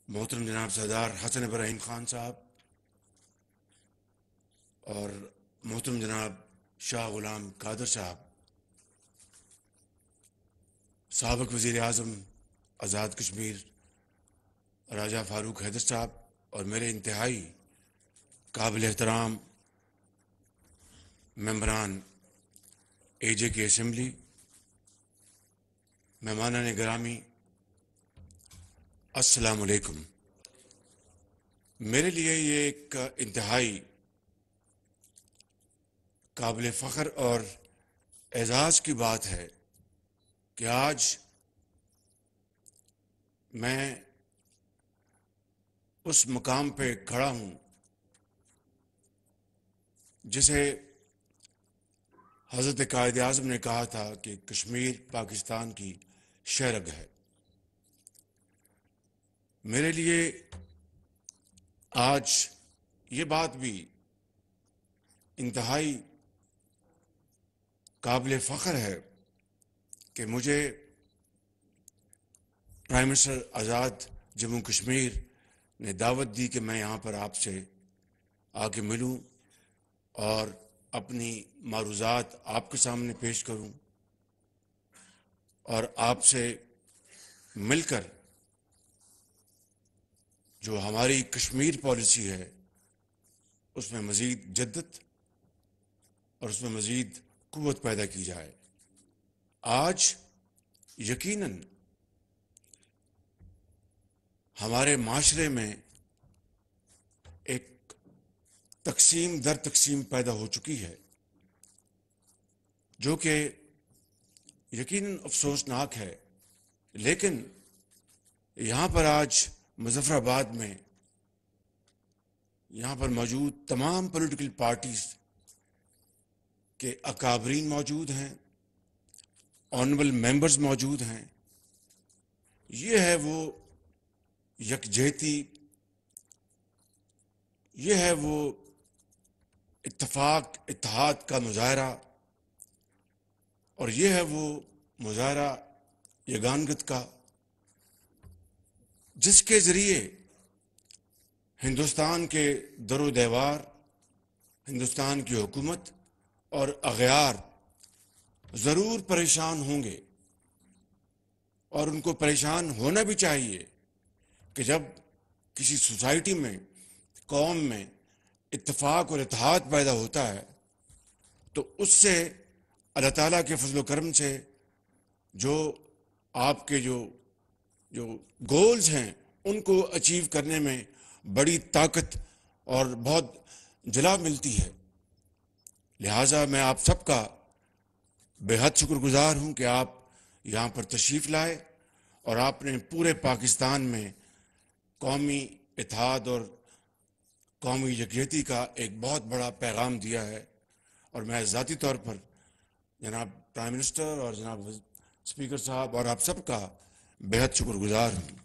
محترم جناب سردار حسن ابراہیم خان صاحب اور محترم جناب شاہ غلام قادر صاحب، سابق وزیر اعظم آزاد کشمیر راجہ فاروق حیدر صاحب، اور میرے انتہائی قابل احترام ممبران اے جے کی اسمبلی، مہمانان گرامی، السلام علیکم۔ میرے لیے یہ ایک انتہائی قابل فخر اور اعزاز کی بات ہے کہ آج میں اس مقام پہ کھڑا ہوں جسے حضرت قائد اعظم نے کہا تھا کہ کشمیر پاکستان کی شہرگ ہے۔ میرے لیے آج یہ بات بھی انتہائی قابل فخر ہے کہ مجھے پرائم منسٹر آزاد جموں کشمیر نے دعوت دی کہ میں یہاں پر آپ سے آ کے ملوں اور اپنی معروضات آپ کے سامنے پیش کروں اور آپ سے مل کر جو ہماری کشمیر پالیسی ہے اس میں مزید جدت اور اس میں مزید قوت پیدا کی جائے۔ آج یقیناً ہمارے معاشرے میں ایک تقسیم در تقسیم پیدا ہو چکی ہے جو کہ یقیناً افسوسناک ہے، لیکن یہاں پر آج مظفر آباد میں یہاں پر موجود تمام پولیٹیکل پارٹیز کے اکابرین موجود ہیں، آنریبل ممبرز موجود ہیں۔ یہ ہے وہ یکجہتی، یہ ہے وہ اتفاق اتحاد کا مظاہرہ، اور یہ ہے وہ مظاہرہ یگانگت کا جس کے ذریعے ہندوستان کے در و دیوار، ہندوستان کی حکومت اور اغیار ضرور پریشان ہوں گے، اور ان کو پریشان ہونا بھی چاہیے کہ جب کسی سوسائٹی میں، قوم میں اتفاق اور اتحاد پیدا ہوتا ہے تو اس سے اللہ تعالیٰ کے فضل و کرم سے جو آپ کے جو گولز ہیں ان کو اچیو کرنے میں بڑی طاقت اور بہت جلا ملتی ہے۔ لہٰذا میں آپ سب کا بے حد شکر گزار ہوں کہ آپ یہاں پر تشریف لائے اور آپ نے پورے پاکستان میں قومی اتحاد اور قومی یکجہتی کا ایک بہت بڑا پیغام دیا ہے، اور میں ذاتی طور پر جناب پرائم منسٹر اور جناب اسپیکر صاحب اور آپ سب کا بے حد شکر گزار ہوں۔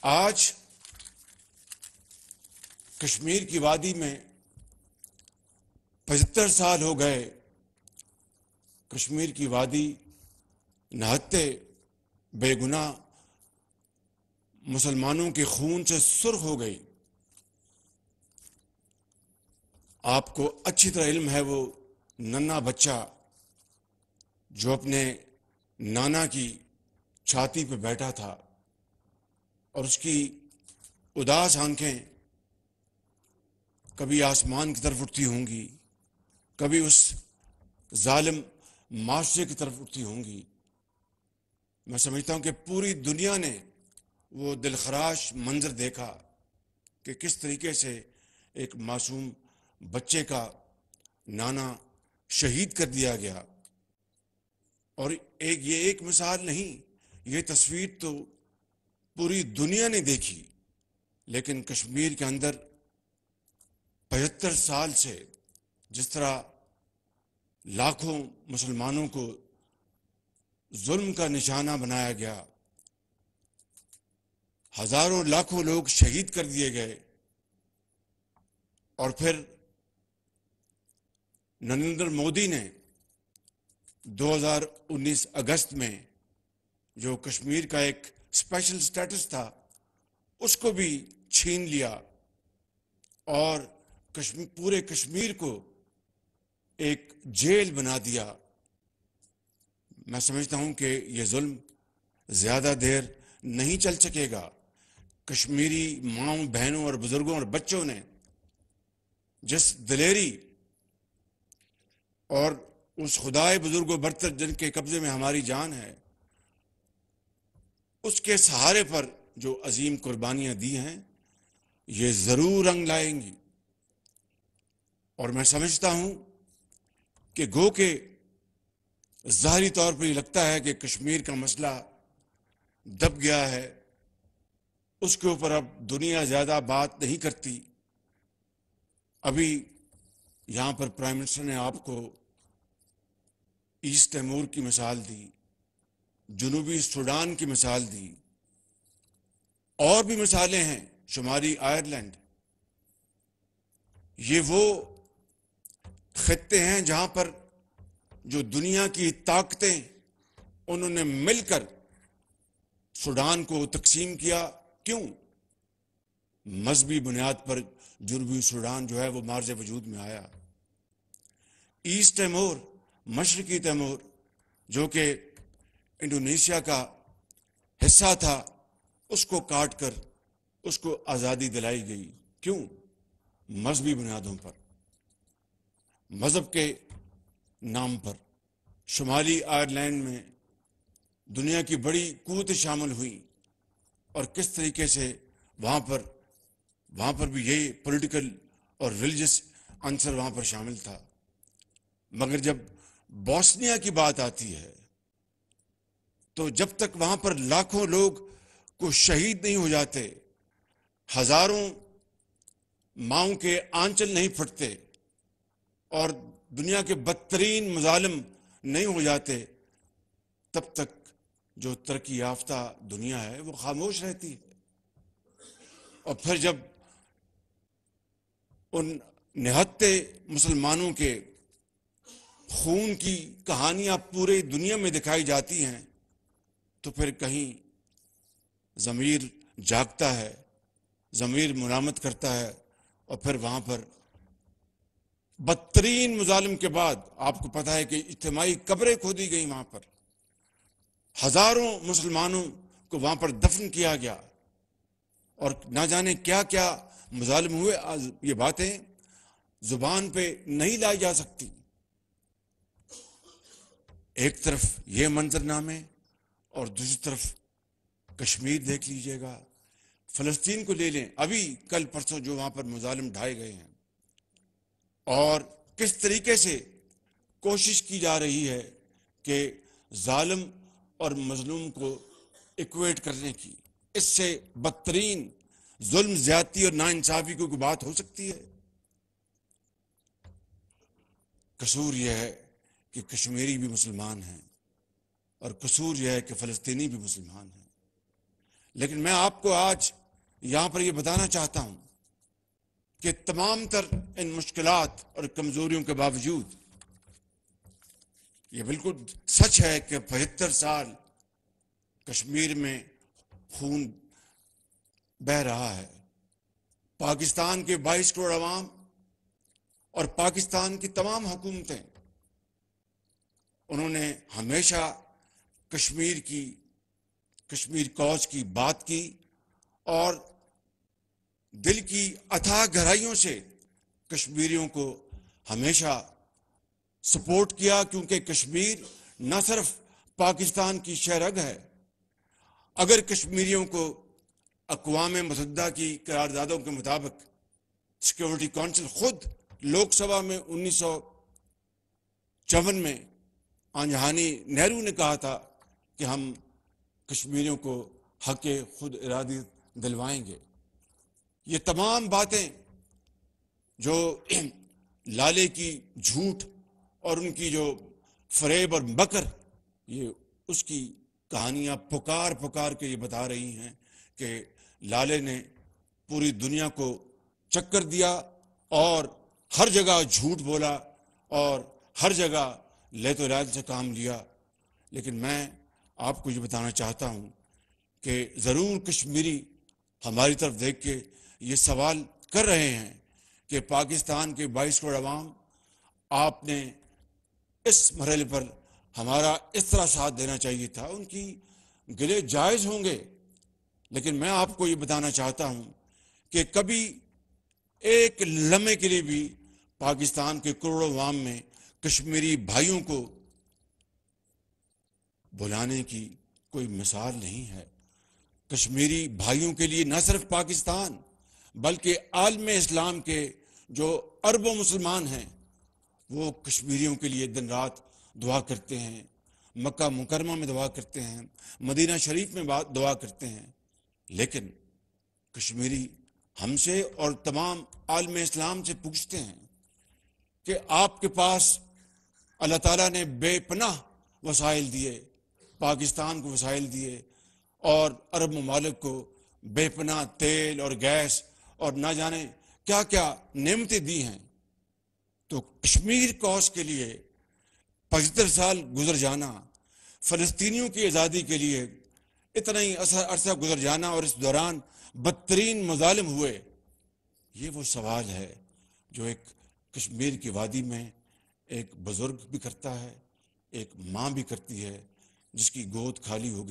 آج کشمیر کی وادی میں 75 سال ہو گئے، کشمیر کی وادی نہتے بے گناہ مسلمانوں کے خون سے سرخ ہو گئی۔ آپ کو اچھی طرح علم ہے وہ ننھا بچہ جو اپنے نانا کی چھاتی پہ بیٹھا تھا اور اس کی اداس آنکھیں کبھی آسمان کی طرف اٹھتی ہوں گی، کبھی اس ظالم معاشرے کی طرف اٹھتی ہوں گی۔ میں سمجھتا ہوں کہ پوری دنیا نے وہ دلخراش منظر دیکھا کہ کس طریقے سے ایک معصوم بچے کا نانا شہید کر دیا گیا، اور یہ ایک مثال نہیں، یہ تصویر تو پوری دنیا نے دیکھی۔ لیکن کشمیر کے اندر 75 سال سے جس طرح لاکھوں مسلمانوں کو ظلم کا نشانہ بنایا گیا، ہزاروں لاکھوں لوگ شہید کر دیے گئے، اور پھر نریندر مودی نے 2019 اگست میں جو کشمیر کا ایک اسپیشل سٹیٹس تھا اس کو بھی چھین لیا اور پورے کشمیر کو ایک جیل بنا دیا۔ میں سمجھتا ہوں کہ یہ ظلم زیادہ دیر نہیں چل سکے گا۔ کشمیری ماؤں، بہنوں اور بزرگوں اور بچوں نے جس دلیری اور اس خدائے بزرگ و برتر جن کے قبضے میں ہماری جان ہے، اس کے سہارے پر جو عظیم قربانیاں دی ہیں، یہ ضرور رنگ لائیں گی۔ اور میں سمجھتا ہوں کہ گو کہ ظاہری طور پر یہ لگتا ہے کہ کشمیر کا مسئلہ دب گیا ہے، اس کے اوپر اب دنیا زیادہ بات نہیں کرتی۔ ابھی یہاں پر پرائم منسٹر نے آپ کو ایسٹ تیمور کی مثال دی، جنوبی سوڈان کی مثال دی، اور بھی مثالیں ہیں، شمالی آئرلینڈ۔ یہ وہ خطے ہیں جہاں پر جو دنیا کی طاقتیں انہوں نے مل کر سوڈان کو تقسیم کیا۔ کیوں؟ مذہبی بنیاد پر جنوبی سوڈان جو ہے وہ مارز وجود میں آیا۔ ایسٹ تیمور، مشرقی تیمور، جو کہ انڈونیشیا کا حصہ تھا، اس کو کاٹ کر اس کو آزادی دلائی گئی۔ کیوں؟ مذہبی بنیادوں پر، مذہب کے نام پر۔ شمالی آئرلینڈ میں دنیا کی بڑی قوتیں شامل ہوئیں، اور کس طریقے سے وہاں پر بھی یہی پولیٹیکل اور ریلیجس عنصر وہاں پر شامل تھا۔ مگر جب بوسنیا کی بات آتی ہے تو جب تک وہاں پر لاکھوں لوگ کو شہید نہیں ہو جاتے، ہزاروں ماؤں کے آنچل نہیں پھٹتے، اور دنیا کے بدترین مظالم نہیں ہو جاتے، تب تک جو ترقی یافتہ دنیا ہے وہ خاموش رہتی ہے۔ اور پھر جب ان نہتے مسلمانوں کے خون کی کہانیاں پورے دنیا میں دکھائی جاتی ہیں تو پھر کہیں ضمیر جاگتا ہے، ضمیر ملامت کرتا ہے، اور پھر وہاں پر بدترین مظالم کے بعد آپ کو پتہ ہے کہ اجتماعی قبریں کھودی گئیں، وہاں پر ہزاروں مسلمانوں کو وہاں پر دفن کیا گیا، اور نہ جانے کیا کیا مظالم ہوئے۔ یہ باتیں زبان پہ نہیں لائی جا سکتی۔ ایک طرف یہ منظر نامے اور دوسری طرف کشمیر دیکھ لیجئے گا، فلسطین کو لے لیں، ابھی کل پرسوں جو وہاں پر مظالم ڈھائے گئے ہیں، اور کس طریقے سے کوشش کی جا رہی ہے کہ ظالم اور مظلوم کو ایکویٹ کرنے کی۔ اس سے بدترین ظلم، زیادتی اور ناانصافی کی کوئی بات ہو سکتی ہے؟ قصور یہ ہے کہ کشمیری بھی مسلمان ہیں، اور قصور یہ ہے کہ فلسطینی بھی مسلمان ہیں۔ لیکن میں آپ کو آج یہاں پر یہ بتانا چاہتا ہوں کہ تمام تر ان مشکلات اور کمزوریوں کے باوجود یہ بالکل سچ ہے کہ 75 سال کشمیر میں خون بہہ رہا ہے۔ پاکستان کے 22 کروڑ عوام اور پاکستان کی تمام حکومتیں، انہوں نے ہمیشہ کشمیر کوز کی بات کی، اور دل کی اتھاہ گہرائیوں سے کشمیریوں کو ہمیشہ سپورٹ کیا، کیونکہ کشمیر نہ صرف پاکستان کی شہرگ ہے۔ اگر کشمیریوں کو اقوام متحدہ کی قراردادوں کے مطابق سیکورٹی کونسل خود لوک سبھا میں 1954 میں آنجہانی نہرو نے کہا تھا کہ ہم کشمیریوں کو حق خود ارادی دلوائیں گے، یہ تمام باتیں جو لالے کی جھوٹ اور ان کی جو فریب اور مکر، یہ اس کی کہانیاں پکار کے یہ بتا رہی ہیں کہ لالے نے پوری دنیا کو چکر دیا اور ہر جگہ جھوٹ بولا اور ہر جگہ لیت و لال سے کام لیا۔ لیکن میں آپ کو یہ بتانا چاہتا ہوں کہ ضرور کشمیری ہماری طرف دیکھ کے یہ سوال کر رہے ہیں کہ پاکستان کے 22 کروڑ عوام، آپ نے اس مرحلے پر ہمارا اس طرح ساتھ دینا چاہیے تھا۔ ان کی گلے جائز ہوں گے، لیکن میں آپ کو یہ بتانا چاہتا ہوں کہ کبھی ایک لمحے کے لیے بھی پاکستان کے کروڑوں عوام میں کشمیری بھائیوں کو بلانے کی کوئی مثال نہیں ہے۔ کشمیری بھائیوں کے لیے نہ صرف پاکستان بلکہ عالم اسلام کے جو اربوں مسلمان ہیں وہ کشمیریوں کے لیے دن رات دعا کرتے ہیں، مکہ مکرمہ میں دعا کرتے ہیں، مدینہ شریف میں دعا کرتے ہیں، لیکن کشمیری ہم سے اور تمام عالم اسلام سے پوچھتے ہیں کہ آپ کے پاس اللہ تعالیٰ نے بے پناہ وسائل دیے، پاکستان کو وسائل دیے اور عرب ممالک کو بے پناہ تیل اور گیس اور نہ جانے کیا کیا نعمتیں دی ہیں، تو کشمیر کوس کے لیے 75 سال گزر جانا، فلسطینیوں کی آزادی کے لیے اتنا ہی عرصہ گزر جانا اور اس دوران بدترین مظالم ہوئے، یہ وہ سوال ہے جو ایک کشمیر کی وادی میں ایک بزرگ بھی کرتا ہے، ایک ماں بھی کرتی ہے جس کی گود خالی ہو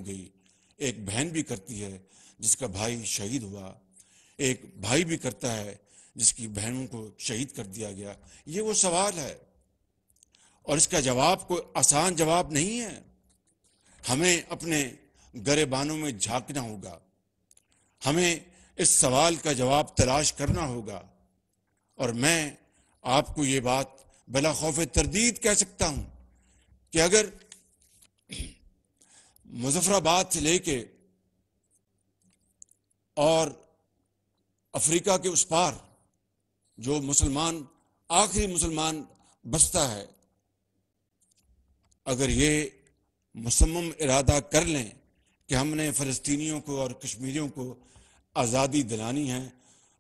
گئی، ایک بہن بھی کرتی ہے جس کا بھائی شہید ہوا، ایک بھائی بھی کرتا ہے جس کی بہنوں کو شہید کر دیا گیا۔ یہ وہ سوال ہے اور اس کا جواب کوئی آسان جواب نہیں ہے۔ ہمیں اپنے گریبانوں میں جھانکنا ہوگا، ہمیں اس سوال کا جواب تلاش کرنا ہوگا، اور میں آپ کو یہ بات بلا خوف تردید کہہ سکتا ہوں کہ اگر مظفر آباد سے لے کے اور افریقہ کے اس پار جو مسلمان آخری مسلمان بستا ہے، اگر یہ مصمم ارادہ کر لیں کہ ہم نے فلسطینیوں کو اور کشمیریوں کو آزادی دلانی ہے،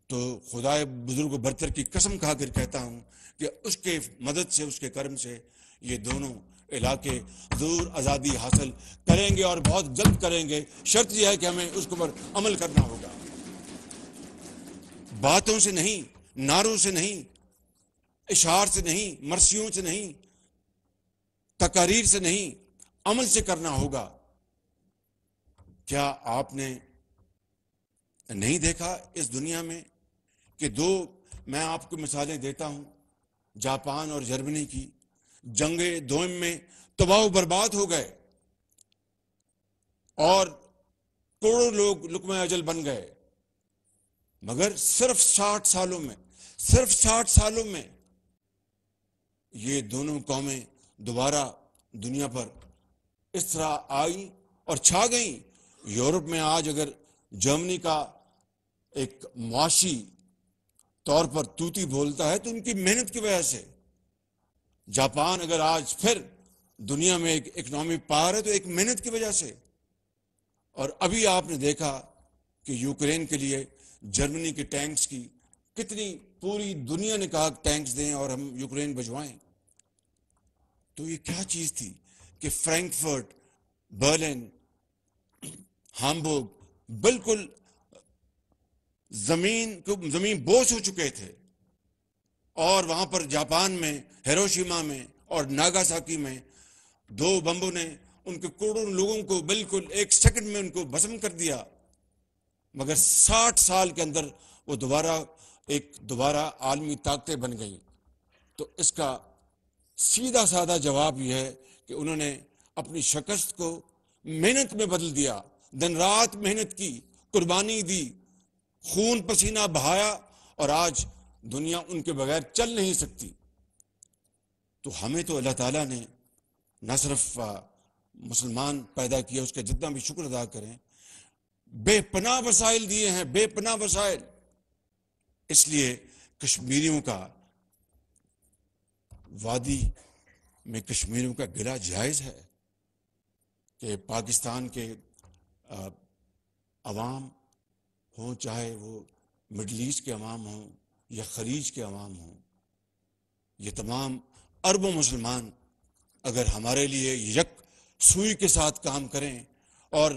تو خدائے بزرگ و برتر کی قسم کھا کر کہتا ہوں کہ اس کے مدد سے، اس کے کرم سے یہ دونوں علاقے ضرور آزادی حاصل کریں گے اور بہت جلد کریں گے۔ شرط یہ ہے کہ ہمیں اس کے اوپر عمل کرنا ہوگا، باتوں سے نہیں، نعروں سے نہیں، اشعار سے نہیں، مرثیوں سے نہیں، تقاریر سے نہیں، عمل سے کرنا ہوگا۔ کیا آپ نے نہیں دیکھا اس دنیا میں کہ میں آپ کو مثالیں دیتا ہوں، جاپان اور جرمنی کی جنگ دوئم میں تباہ و برباد ہو گئے اور کروڑوں لوگ لقمہ اجل بن گئے، مگر صرف 60 سالوں میں یہ دونوں قومیں دوبارہ دنیا پر اس طرح آئیں اور چھا گئیں۔ یورپ میں آج اگر جرمنی کا ایک معاشی طور پر توتی بولتا ہے تو ان کی محنت کی وجہ سے، جاپان اگر آج پھر دنیا میں ایک اکنامک پاور ہے تو ایک محنت کی وجہ سے۔ اور ابھی آپ نے دیکھا کہ یوکرین کے لیے جرمنی کے ٹینکس کی کتنی، پوری دنیا نے کہا ٹینکس دیں اور ہم یوکرین بھجوائیں، تو یہ کیا چیز تھی کہ فرینکفرٹ، برلن، ہامبورگ بالکل زمین بوس ہو چکے تھے، اور وہاں پر جاپان میں ہیروشیما میں اور ناگاساکی میں 2 بمبوں نے ان کے کروڑوں لوگوں کو بالکل 1 سیکنڈ میں ان کو بھسم کر دیا، مگر 60 سال کے اندر وہ دوبارہ عالمی طاقتیں بن گئیں۔ تو اس کا سیدھا سادہ جواب یہ ہے کہ انہوں نے اپنی شکست کو محنت میں بدل دیا، دن رات محنت کی، قربانی دی، خون پسینہ بہایا، اور آج دنیا ان کے بغیر چل نہیں سکتی۔ تو ہمیں تو اللہ تعالیٰ نے نہ صرف مسلمان پیدا کیا، اس کا جتنا بھی شکر ادا کریں، بے پناہ وسائل دیے ہیں، بے پناہ وسائل۔ اس لیے کشمیریوں کا، وادی میں کشمیریوں کا گلہ جائز ہے کہ پاکستان کے عوام ہوں، چاہے وہ مڈل ایسٹ کے عوام ہوں یا خلیج کے عوام ہوں، یہ تمام عرب و مسلمان اگر ہمارے لیے یک سوئی کے ساتھ کام کریں اور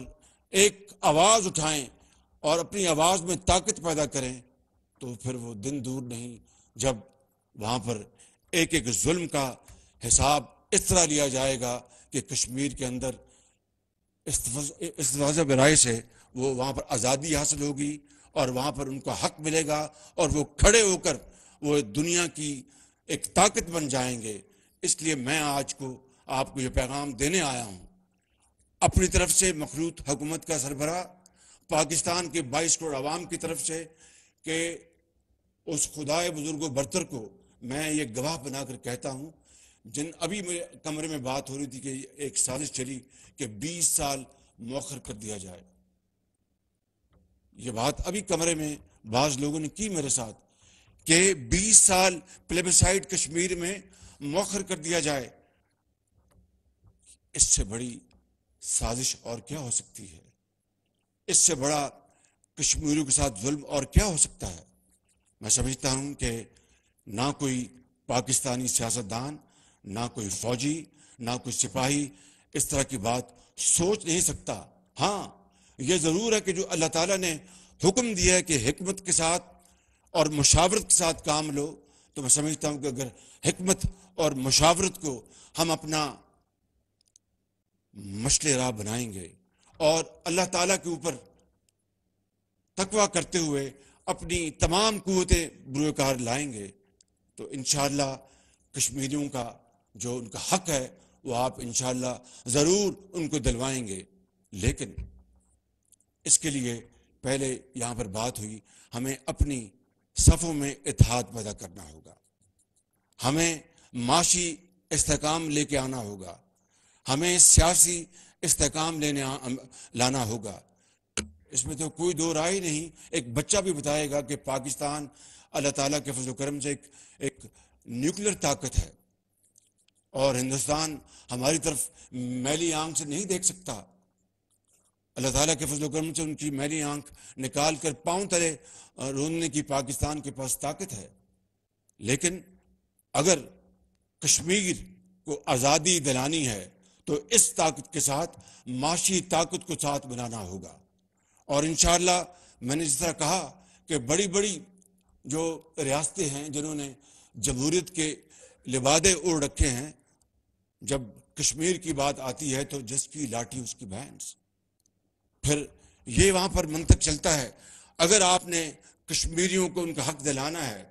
ایک آواز اٹھائیں اور اپنی آواز میں طاقت پیدا کریں تو پھر وہ دن دور نہیں جب وہاں پر ایک ایک ظلم کا حساب اس طرح لیا جائے گا کہ کشمیر کے اندر استفاضہ برائے سے وہ وہاں پر آزادی حاصل ہوگی اور وہاں پر ان کو حق ملے گا اور وہ کھڑے ہو کر وہ دنیا کی ایک طاقت بن جائیں گے۔ اس لیے میں آج کو آپ کو یہ پیغام دینے آیا ہوں اپنی طرف سے مخلوط حکومت کا سربراہ پاکستان کے 22 کروڑ عوام کی طرف سے کہ اس خدائے بزرگ و برتر کو میں یہ گواہ بنا کر کہتا ہوں، جن ابھی میرے کمرے میں بات ہو رہی تھی کہ ایک سازش چلی کہ 20 سال مؤخر کر دیا جائے، یہ بات ابھی کمرے میں بعض لوگوں نے کی میرے ساتھ کہ 20 سال پلیبسائٹ کشمیر میں مؤخر کر دیا جائے، اس سے بڑی سازش اور کیا ہو سکتی ہے؟ اس سے بڑا کشمیریوں کے ساتھ ظلم اور کیا ہو سکتا ہے؟ میں سمجھتا ہوں کہ نہ کوئی پاکستانی سیاستدان، نہ کوئی فوجی، نہ کوئی سپاہی اس طرح کی بات سوچ نہیں سکتا۔ ہاں یہ ضرور ہے کہ جو اللہ تعالیٰ نے حکم دیا ہے کہ حکمت کے ساتھ اور مشاورت کے ساتھ کام لو، تو میں سمجھتا ہوں کہ اگر حکمت اور مشاورت کو ہم اپنا مشعل راہ بنائیں گے اور اللہ تعالیٰ کے اوپر تقویٰ کرتے ہوئے اپنی تمام قوتیں بروئے کار لائیں گے تو انشاءاللہ کشمیریوں کا جو ان کا حق ہے وہ آپ انشاءاللہ ضرور ان کو دلوائیں گے۔ لیکن اس کے لیے پہلے یہاں پر بات ہوئی، ہمیں اپنی صفوں میں اتحاد پیدا کرنا ہوگا، ہمیں معاشی استحکام لے کے آنا ہوگا، ہمیں سیاسی استحکام لانا ہوگا۔ اس میں تو کوئی دو رائے نہیں، ایک بچہ بھی بتائے گا کہ پاکستان اللہ تعالیٰ کے فضل و کرم سے ایک نیوکلیر طاقت ہے اور ہندوستان ہماری طرف میلی آنکھ سے نہیں دیکھ سکتا۔ اللہ تعالیٰ کے فضل و کرم سے ان کی میلی آنکھ نکال کر پاؤں تلے روننے کی پاکستان کے پاس طاقت ہے، لیکن اگر کشمیر کو آزادی دلانی ہے تو اس طاقت کے ساتھ معاشی طاقت کو ساتھ بنانا ہوگا۔ اور انشاءاللہ میں نے جس طرح کہا کہ بڑی بڑی جو ریاستیں ہیں جنہوں نے جمہوریت کے لبادے اوڑھ رکھے ہیں، جب کشمیر کی بات آتی ہے تو جس کی لاٹھی اس کی بھینس، پھر یہ وہاں پر منطق چلتا ہے اگر آپ نے کشمیریوں کو ان کا حق دلانا ہے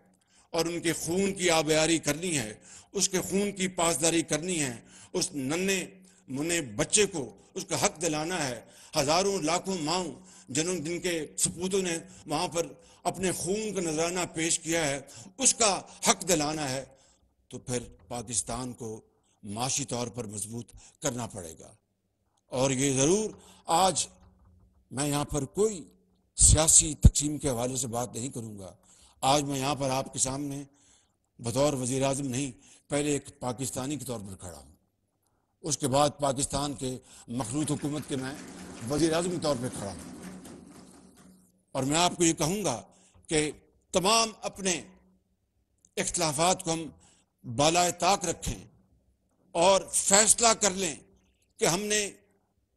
اور ان کے خون کی آبیاری کرنی ہے، اس کے خون کی پاسداری کرنی ہے، اس ننھے منھے بچے کو اس کا حق دلانا ہے، ہزاروں لاکھوں ماؤں جن کے سپوتوں نے وہاں پر اپنے خون کا نذرانہ پیش کیا ہے، اس کا حق دلانا ہے، تو پھر پاکستان کو معاشی طور پر مضبوط کرنا پڑے گا۔ اور یہ ضرور آج میں یہاں پر کوئی سیاسی تقسیم کے حوالے سے بات نہیں کروں گا، آج میں یہاں پر آپ کے سامنے بطور وزیر اعظم نہیں، پہلے ایک پاکستانی کے طور پر کھڑا ہوں، اس کے بعد پاکستان کے مخلوط حکومت کے میں وزیر اعظم کے طور پہ کھڑا ہوں، اور میں آپ کو یہ کہوں گا کہ تمام اپنے اختلافات کو ہم بالائے طاق رکھیں اور فیصلہ کر لیں کہ ہم نے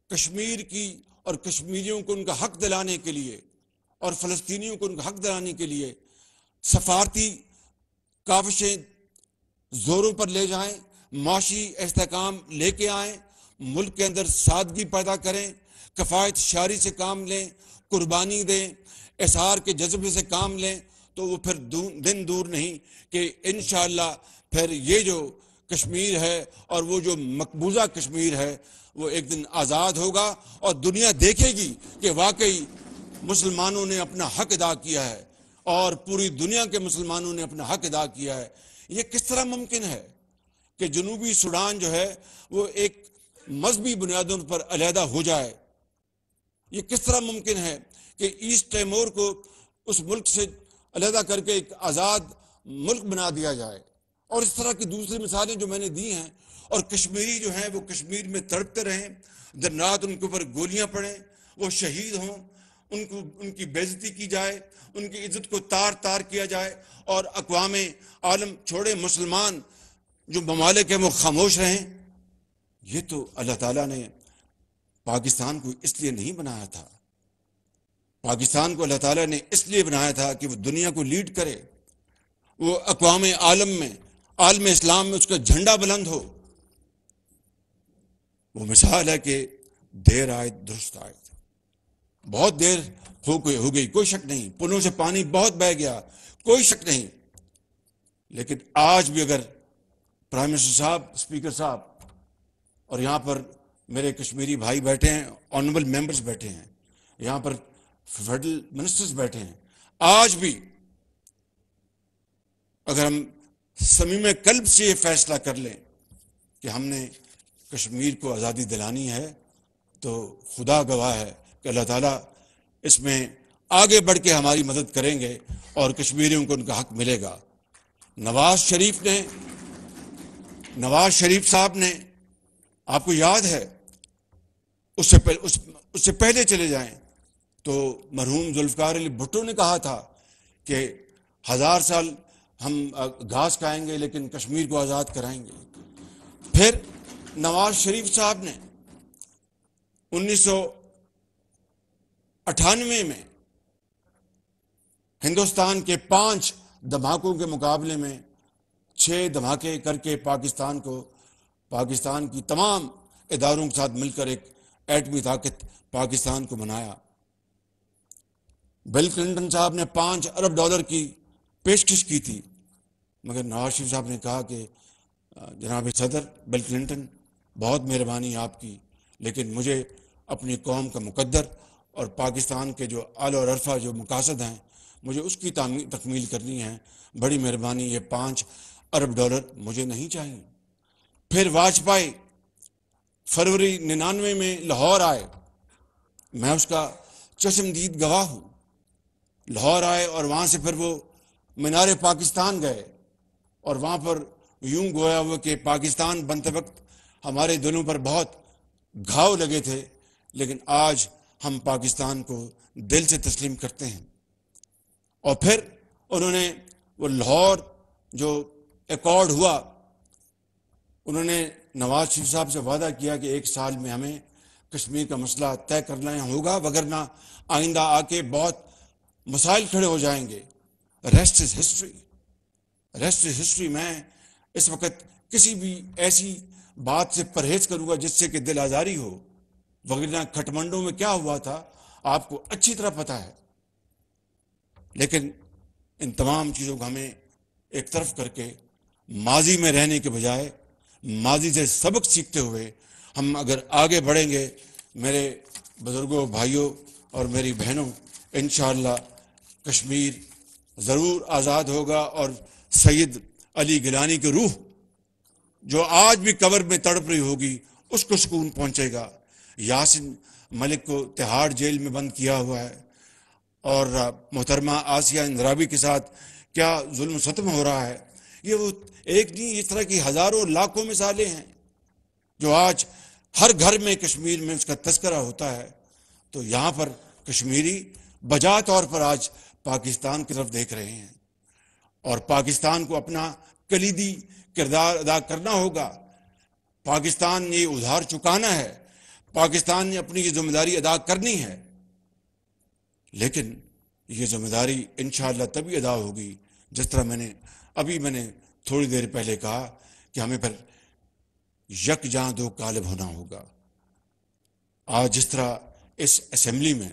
کشمیر کی اور کشمیریوں کو ان کا حق دلانے کے لیے اور فلسطینیوں کو ان کا حق دلانے کے لیے سفارتی کاوشیں زوروں پر لے جائیں، معاشی استحکام لے کے آئیں، ملک کے اندر سادگی پیدا کریں، کفایت شعاری سے کام لیں، قربانی دیں، اظہار کے جذبے سے کام لیں، تو وہ پھر دن دور نہیں کہ انشاءاللہ پھر یہ جو کشمیر ہے اور وہ جو مقبوضہ کشمیر ہے وہ ایک دن آزاد ہوگا اور دنیا دیکھے گی کہ واقعی مسلمانوں نے اپنا حق ادا کیا ہے اور پوری دنیا کے مسلمانوں نے اپنا حق ادا کیا ہے۔ یہ کس طرح ممکن ہے کہ جنوبی سوڈان جو ہے وہ ایک مذہبی بنیادوں پر علیحدہ ہو جائے؟ یہ کس طرح ممکن ہے کہ ایسٹ تیمور کو اس ملک سے علیحدہ کر کے ایک آزاد ملک بنا دیا جائے؟ اور اس طرح کی دوسری مثالیں جو میں نے دی ہیں، اور کشمیری جو ہیں وہ کشمیر میں تڑپتے رہیں، دن رات ان کے اوپر گولیاں پڑیں، وہ شہید ہوں، ان کی بے عزتی کی جائے، ان کی عزت کو تار تار کیا جائے، اور اقوام عالم چھوڑے مسلمان جو ممالک ہیں وہ خاموش رہیں۔ یہ تو اللہ تعالیٰ نے پاکستان کو اس لیے نہیں بنایا تھا پاکستان کو اللہ تعالیٰ نے اس لیے بنایا تھا کہ وہ دنیا کو لیڈ کرے، وہ اقوام عالم میں، عالم اسلام میں اس کا جھنڈا بلند ہو۔ وہ مثال ہے کہ دیر آئے درست آئے، بہت دیر ہو گئی، کوئی شک نہیں، پلوں سے پانی بہت بہہ گیا، کوئی شک نہیں، لیکن آج بھی اگر پرائم منسٹر صاحب، اسپیکر صاحب، اور یہاں پر میرے کشمیری بھائی بیٹھے ہیں، آنریبل ممبرز بیٹھے ہیں، یہاں پر فیڈرل منسٹرز بیٹھے ہیں، آج بھی اگر ہم صمیم قلب سے یہ فیصلہ کر لیں کہ ہم نے کشمیر کو آزادی دلانی ہے، تو خدا گواہ ہے کہ اللہ تعالیٰ اس میں آگے بڑھ کے ہماری مدد کریں گے اور کشمیریوں کو ان کا حق ملے گا۔ نواز شریف صاحب نے، آپ کو یاد ہے، اس سے پہلے چلے جائیں تو مرحوم ذوالفقار علی بھٹو نے کہا تھا کہ 1000 سال ہم گھاس کھائیں گے لیکن کشمیر کو آزاد کرائیں گے۔ پھر نواز شریف صاحب نے 1998 میں ہندوستان کے 5 دھماکوں کے مقابلے میں 6 دھماکے کر کے پاکستان کی تمام اداروں کے ساتھ مل کر ایک ایٹمی طاقت پاکستان کو بنایا۔ بل کلنٹن صاحب نے $5 ارب کی پیشکش کی تھی، مگر نواز شریف صاحب نے کہا کہ جناب صدر بل کلنٹن، بہت مہربانی آپ کی، لیکن مجھے اپنی قوم کا مقدر اور پاکستان کے جو اعلی و عرفہ جو مقاصد ہیں، مجھے اس کی تکمیل کرنی ہے، بڑی مہربانی، یہ $5 ارب مجھے نہیں چاہیے۔ پھر واجپئی فروری 99 میں لاہور آئے، میں اس کا چشمدید گواہ ہوں، لاہور آئے اور وہاں سے پھر وہ مینار پاکستان گئے، اور وہاں پر یوں گویا ہوا کہ پاکستان بنتے وقت ہمارے دلوں پر بہت گھاؤ لگے تھے، لیکن آج ہم پاکستان کو دل سے تسلیم کرتے ہیں۔ اور پھر انہوں نے وہ لاہور جو ایکارڈ ہوا، انہوں نے نواز شریف صاحب سے وعدہ کیا کہ 1 سال میں ہمیں کشمیر کا مسئلہ طے کرنا ہوگا، وگرنہ آئندہ آ کے بہت مسائل کھڑے ہو جائیں گے۔ Rest is history. میں اس وقت کسی بھی ایسی بات سے پرہیز کروں گا جس سے کہ دل آزاری ہو، وگرنہ کھٹمنڈو میں کیا ہوا تھا آپ کو اچھی طرح پتہ ہے۔ لیکن ان تمام چیزوں کو ہمیں ایک طرف کر کے ماضی میں رہنے کے بجائے ماضی سے سبق سیکھتے ہوئے ہم اگر آگے بڑھیں گے، میرے بزرگوں، بھائیوں اور میری بہنوں، انشاءاللہ کشمیر ضرور آزاد ہوگا، اور سید علی گیلانی کی روح جو آج بھی قبر میں تڑپ رہی ہوگی اس کو سکون پہنچے گا۔ یاسین ملک کو تہاڑ جیل میں بند کیا ہوا ہے، اور محترمہ آسیہ اندرابی کے ساتھ کیا ظلم و ستم ہو رہا ہے، یہ وہ ایک نہیں، اس طرح کی ہزاروں لاکھوں مثالیں ہیں جو آج ہر گھر میں کشمیر میں اس کا تذکرہ ہوتا ہے۔ تو یہاں پر کشمیری بجا طور پر آج پاکستان کی طرف دیکھ رہے ہیں، اور پاکستان کو اپنا کلیدی کردار ادا کرنا ہوگا۔ پاکستان نے ادھار چکانا ہے، پاکستان نے اپنی یہ ذمہ داری ادا کرنی ہے، لیکن یہ ذمہ داری انشاءاللہ تبھی ادا ہوگی جس طرح میں نے تھوڑی دیر پہلے کہا کہ ہمیں پھر یکجاں دو قالب ہونا ہوگا۔ آج جس طرح اس اسمبلی میں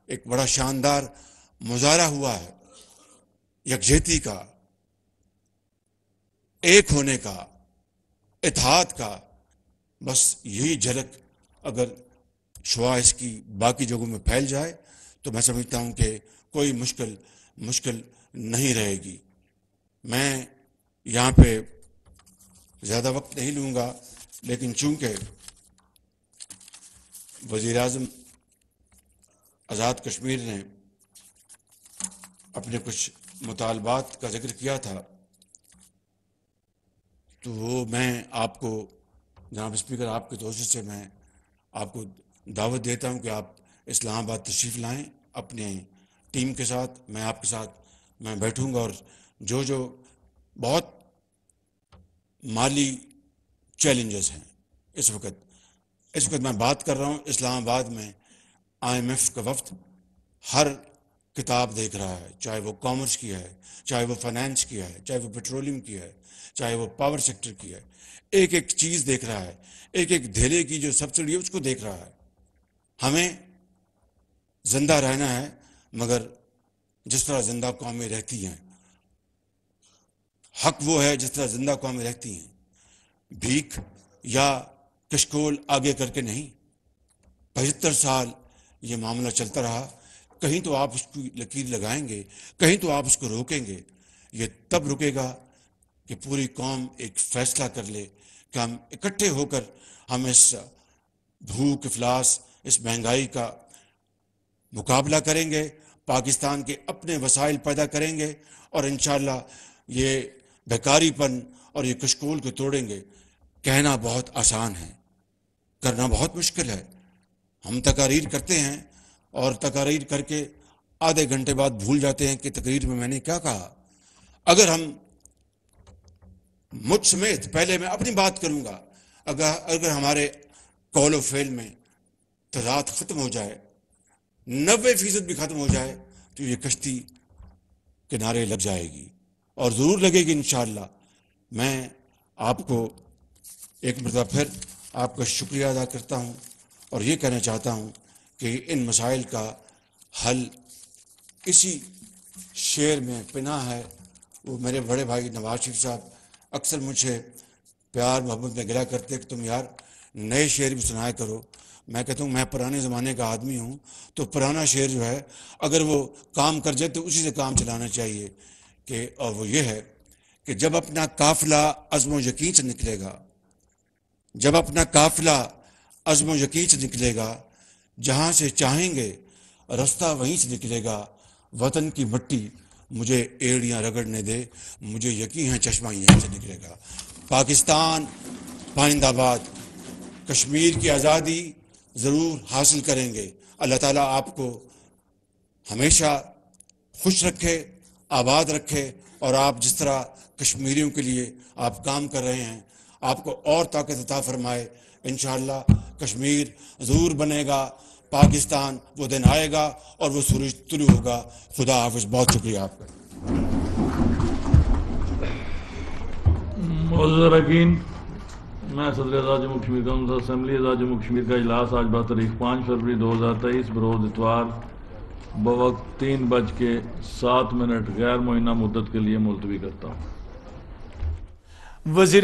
ایک بڑا شاندار مظاہرہ ہوا ہے یکجہتی کا، ایک ہونے کا، اتحاد کا، بس یہی جھلک اگر شعاع اس کی باقی جگہوں میں پھیل جائے تو میں سمجھتا ہوں کہ کوئی مشکل نہیں رہے گی۔ میں یہاں پہ زیادہ وقت نہیں لوں گا، لیکن چونکہ وزیر اعظم آزاد کشمیر نے اپنے کچھ مطالبات کا ذکر کیا تھا، تو وہ میں آپ کو جناب اسپیکر آپ کے توسط سے میں آپ کو دعوت دیتا ہوں کہ آپ اسلام آباد تشریف لائیں اپنے ٹیم کے ساتھ، میں آپ کے ساتھ میں بیٹھوں گا، اور جو بہت مالی چیلنجز ہیں اس وقت میں بات کر رہا ہوں، اسلام آباد میں IMF کا وفد ہر کتاب دیکھ رہا ہے، چاہے وہ کامرس کی ہے، چاہے وہ فائنانس کی ہے، چاہے وہ پیٹرولیم کی ہے، چاہے وہ پاور سیکٹر کی ہے، ایک ایک چیز دیکھ رہا ہے، ایک ایک دھیلے کی جو سبسڈی ہے اس کو دیکھ رہا ہے۔ ہمیں زندہ رہنا ہے، مگر جس طرح زندہ قومیں رہتی ہیں، حق وہ ہے جس طرح زندہ قومیں رہتی ہیں، بھیک یا کشکول آگے کر کے نہیں۔ 75 سال یہ معاملہ چلتا رہا، کہیں تو آپ اس کی لکیر لگائیں گے، کہیں تو آپ اس کو روکیں گے۔ یہ تب رکے گا کہ پوری قوم ایک فیصلہ کر لے کہ ہم اکٹھے ہو کر ہم اس بھوک افلاس، اس مہنگائی کا مقابلہ کریں گے، پاکستان کے اپنے وسائل پیدا کریں گے، اور انشاءاللہ یہ بیکاری پن اور یہ کشکول کو توڑیں گے۔ کہنا بہت آسان ہے، کرنا بہت مشکل ہے۔ ہم تقاریر کرتے ہیں اور تقاریر کر کے آدھے گھنٹے بعد بھول جاتے ہیں کہ تقریر میں نے کیا کہا۔ اگر ہم مجھ سمیت، پہلے میں اپنی بات کروں گا، اگر ہمارے قول و فعل میں تضاد ختم ہو جائے، 90% بھی ختم ہو جائے، تو یہ کشتی کنارے لگ جائے گی، اور ضرور لگے گی انشاءاللہ۔ میں آپ کو ایک مرتبہ پھر آپ کا شکریہ ادا کرتا ہوں، اور یہ کہنا چاہتا ہوں کہ ان مسائل کا حل اسی شعر میں پنہاں ہے۔ وہ میرے بڑے بھائی نواز شریف صاحب اکثر مجھے پیار محبت میں گلا کرتے کہ تم یار نئے شعر بھی سنایا کرو۔ میں کہتا ہوں میں پرانے زمانے کا آدمی ہوں، تو پرانا شعر جو ہے اگر وہ کام کر جائے تو اسی سے کام چلانا چاہیے، اور وہ یہ ہے کہ جب اپنا قافلہ عزم و یقین سے نکلے گا، جب اپنا قافلہ عزم و یقین سے نکلے گا، جہاں سے چاہیں گے رستہ وہیں سے نکلے گا، وطن کی مٹی مجھے ایڑیاں رگڑنے دے، مجھے یقین ہے چشمہ یہیں سے نکلے گا۔ پاکستان پائندہ باد، کشمیر کی آزادی ضرور حاصل کریں گے۔ اللہ تعالیٰ آپ کو ہمیشہ خوش رکھے، آباد رکھے، اور آپ جس طرح کشمیریوں کے لیے آپ کام کر رہے ہیں، آپ کو اور طاقت عطا فرمائے۔ انشاءاللہ کشمیر ضرور بنے گا، پاکستان وہ دن آئے گا اور وہ سورج طلوع ہوگا۔ خدا حافظ، بہت شکریہ آپ کا۔ معزز اراکین، میں صدر اعظم جموں کشمیر کونسل اسمبلی اعزاز جموں کشمیر کا اجلاس آج بتاریخ 5 فروری 2023 بروز اتوار بوقت 3:07 غیر معینہ مدت کے لیے ملتوی کرتا ہوں۔ وزیر